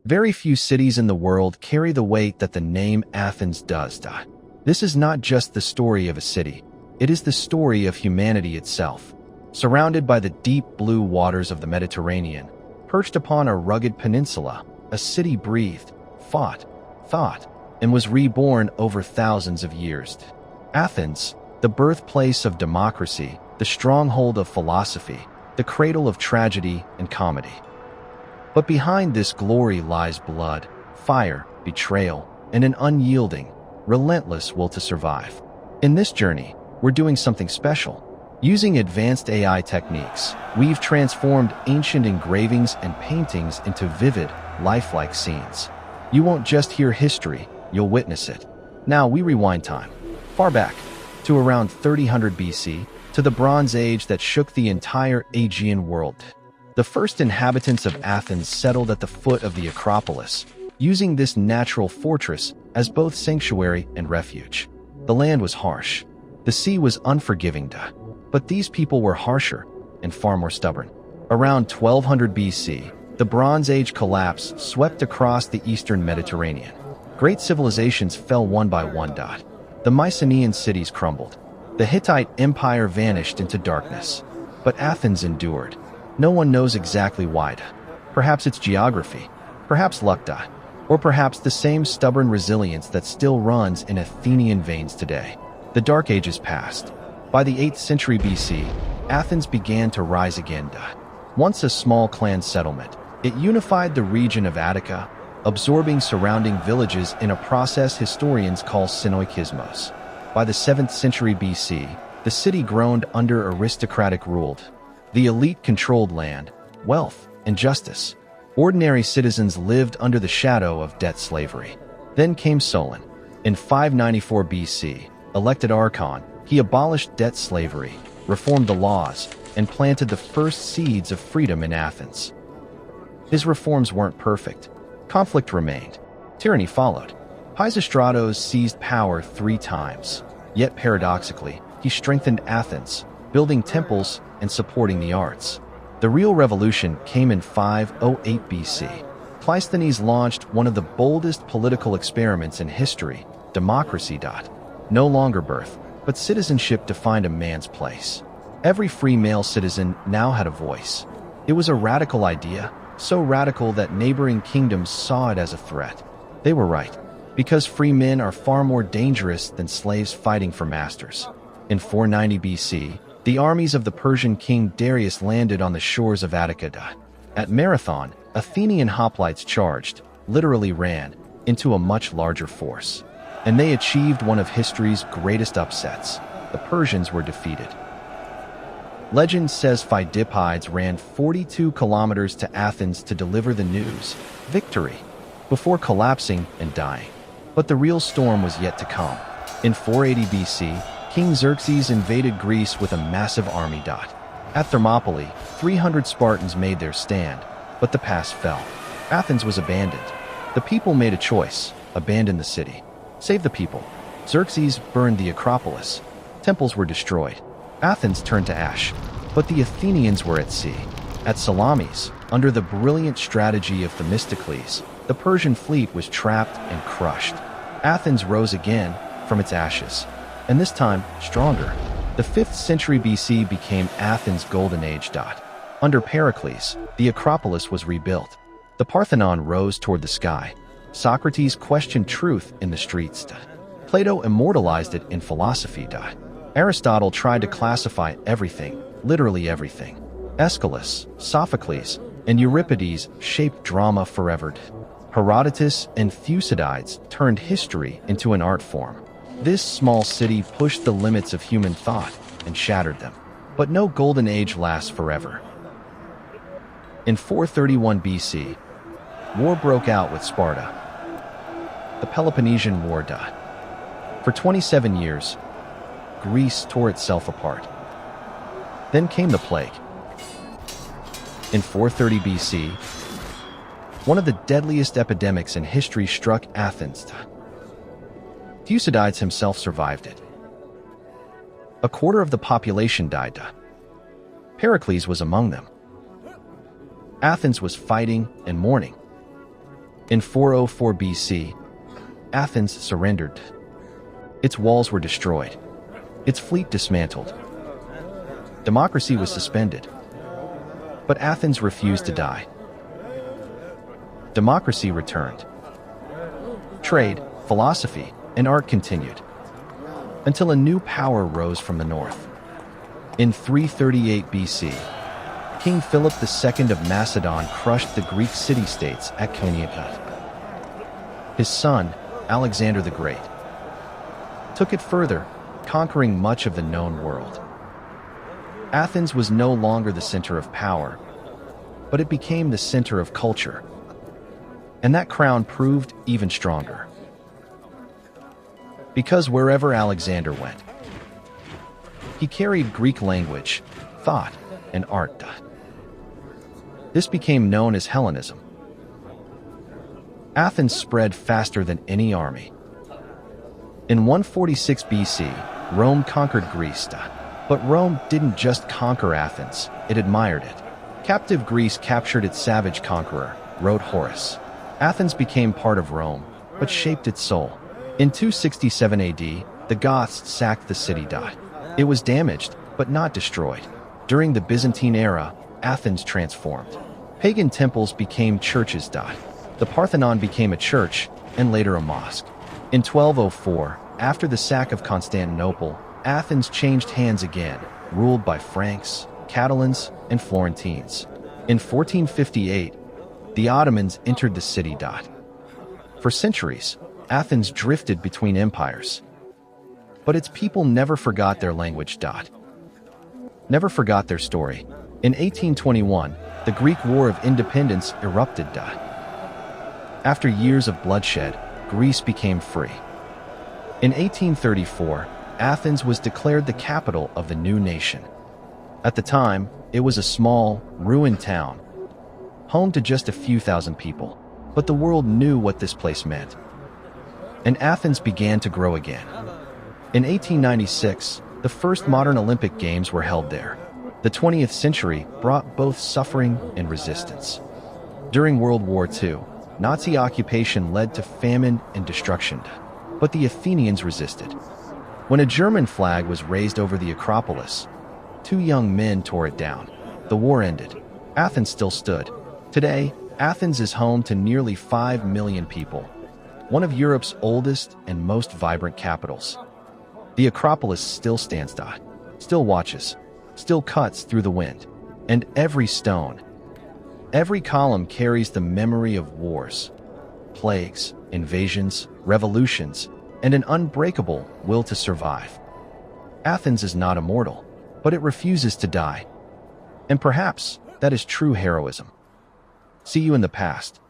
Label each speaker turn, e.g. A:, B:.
A: Very few cities in the world carry the weight that the name Athens does. This is not just the story of a city, it is the story of humanity itself. Surrounded by the deep blue waters of the Mediterranean, perched upon a rugged peninsula, a city breathed, fought, thought, and was reborn over thousands of years. Athens, the birthplace of democracy, the stronghold of philosophy, the cradle of tragedy and comedy. But behind this glory lies blood, fire, betrayal, and an unyielding, relentless will to survive. In this journey, we're doing something special. Using advanced AI techniques, we've transformed ancient engravings and paintings into vivid, lifelike scenes. You won't just hear history, you'll witness it. Now we rewind time, far back, to around 3000 BC, to the Bronze Age that shook the entire Aegean world. The first inhabitants of Athens settled at the foot of the Acropolis, using this natural fortress as both sanctuary and refuge. The land was harsh. The sea was unforgiving, but these people were harsher and far more stubborn. Around 1200 BC, the Bronze Age collapse swept across the eastern Mediterranean. Great civilizations fell one by one. The Mycenaean cities crumbled. The Hittite Empire vanished into darkness. But Athens endured. No one knows exactly why. Perhaps it's geography, perhaps luck, or perhaps the same stubborn resilience that still runs in Athenian veins today. The Dark Ages passed. By the 8th century BC, Athens began to rise again. Once a small clan settlement, it unified the region of Attica, absorbing surrounding villages in a process historians call synoikismos. By the 7th century BC, the city groaned under aristocratic rule. The elite controlled land, wealth, and justice. Ordinary citizens lived under the shadow of debt slavery. Then came Solon. In 594 BC, elected archon, he abolished debt slavery, reformed the laws, and planted the first seeds of freedom in Athens. His reforms weren't perfect. Conflict remained. Tyranny followed. Pisistratos seized power 3 times. Yet paradoxically, he strengthened Athens, building temples and supporting the arts. The real revolution came in 508 BC. Cleisthenes launched one of the boldest political experiments in history, democracy. No longer birth, but citizenship defined a man's place. Every free male citizen now had a voice. It was a radical idea, so radical that neighboring kingdoms saw it as a threat. They were right, because free men are far more dangerous than slaves fighting for masters. In 490 BC, the armies of the Persian king Darius landed on the shores of Attica. At Marathon, Athenian hoplites charged, literally ran, into a much larger force. And they achieved one of history's greatest upsets. The Persians were defeated. Legend says Phidippides ran 42 kilometers to Athens to deliver the news, victory, before collapsing and dying. But the real storm was yet to come. In 480 BC, King Xerxes invaded Greece with a massive army. At Thermopylae, 300 Spartans made their stand, but the pass fell. Athens was abandoned. The people made a choice: abandon the city. Save the people. Xerxes burned the Acropolis. Temples were destroyed. Athens turned to ash. But the Athenians were at sea. At Salamis, under the brilliant strategy of Themistocles, the Persian fleet was trapped and crushed. Athens rose again from its ashes, and this time stronger. The 5th century BC became Athens' Golden Age. Under Pericles, the Acropolis was rebuilt. The Parthenon rose toward the sky. Socrates questioned truth in the streets. Plato immortalized it in philosophy. Aristotle tried to classify everything, literally everything. Aeschylus, Sophocles, and Euripides shaped drama forever. Herodotus and Thucydides turned history into an art form. This small city pushed the limits of human thought and shattered them. But no golden age lasts forever. In 431 BC, war broke out with Sparta. The Peloponnesian War. For 27 years, Greece tore itself apart. Then came the plague. In 430 BC, one of the deadliest epidemics in history struck Athens. Thucydides himself survived it. A quarter of the population died. Pericles was among them. Athens was fighting and mourning. In 404 BC, Athens surrendered. Its walls were destroyed, its fleet dismantled. Democracy was suspended. But Athens refused to die. Democracy returned. Trade, philosophy, and art continued, until a new power rose from the north. In 338 BC, King Philip II of Macedon crushed the Greek city-states at Koiniata. His son, Alexander the Great, took it further, conquering much of the known world. Athens was no longer the center of power, but it became the center of culture. And that crown proved even stronger. Because wherever Alexander went, he carried Greek language, thought, and art. This became known as Hellenism. Athens spread faster than any army. In 146 BC, Rome conquered Greece. But Rome didn't just conquer Athens, it admired it. Captive Greece captured its savage conqueror, wrote Horace. Athens became part of Rome, but shaped its soul. In 267 AD, the Goths sacked the city. It was damaged, but not destroyed. During the Byzantine era, Athens transformed. Pagan temples became churches. The Parthenon became a church, and later a mosque. In 1204, after the sack of Constantinople, Athens changed hands again, ruled by Franks, Catalans, and Florentines. In 1458, the Ottomans entered the city. For centuries, Athens drifted between empires. But its people never forgot their language. Never forgot their story. In 1821, the Greek War of Independence erupted. After years of bloodshed, Greece became free. In 1834, Athens was declared the capital of the new nation. At the time, it was a small, ruined town, home to just a few thousand people. But the world knew what this place meant. And Athens began to grow again. In 1896, the first modern Olympic Games were held there. The 20th century brought both suffering and resistance. During World War II, Nazi occupation led to famine and destruction, but the Athenians resisted. When a German flag was raised over the Acropolis, 2 young men tore it down. The war ended. Athens still stood. Today, Athens is home to nearly 5 million people, one of Europe's oldest and most vibrant capitals. The Acropolis still stands, still watches, still cuts through the wind, and every stone, every column carries the memory of wars, plagues, invasions, revolutions, and an unbreakable will to survive. Athens is not immortal, but it refuses to die. And perhaps that is true heroism. See you in the past.